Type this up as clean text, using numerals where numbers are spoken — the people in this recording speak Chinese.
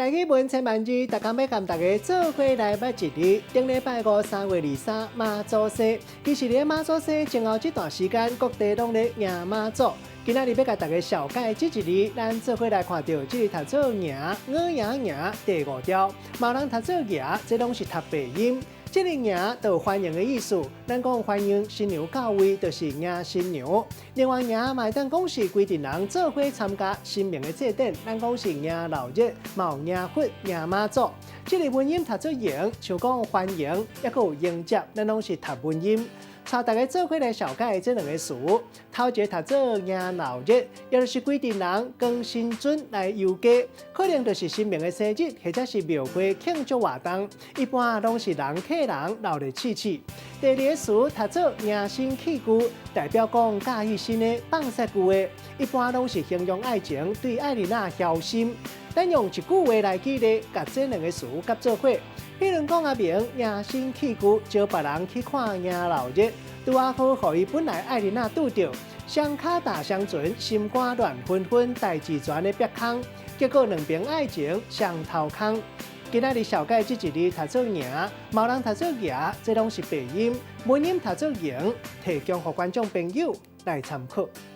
大家问千万字，大家要跟大家做伙来捌一日。顶礼拜五3月23妈祖节，其实咧妈祖节前后这段时间，各地拢咧迎妈祖。今仔日要甲大家小解这一日，咱做伙来看到这个读做迎我迎第5条，嘛人读做迎，这拢是读白音。这个迎就有欢迎的意思，咱讲欢迎新娘到位，就是迎新娘。另外迎嘛会当讲是规定人做伙参加神明的祭典，咱讲是迎老日，嘛有迎佛、迎妈祖。这个文音读做迎，像讲欢迎，也有迎接，咱拢是读文音。带大家做伙来小解这两个词。头一个读做迎老日，也就是规定人跟新尊来游街，可能就是神明的生日，或者是庙会庆祝活动，一般拢是人客人闹热气气。第二个词读做迎新起句，代表讲介意新的放射句的，一般拢是形容爱情对爱人啊孝心。咱用一句话来举例，甲这两个词夹做伙。比如讲阿明迎新起句，招别人去看迎老日，拄啊好，互伊本来爱人啊拄着，双脚踏双船，心肝乱纷纷，代志全咧逼空，结果两边爱情上头空。今仔日小解这一日读做迎，毛人读做迎，这拢是白音，文音读做迎，提供给观众朋友来参考。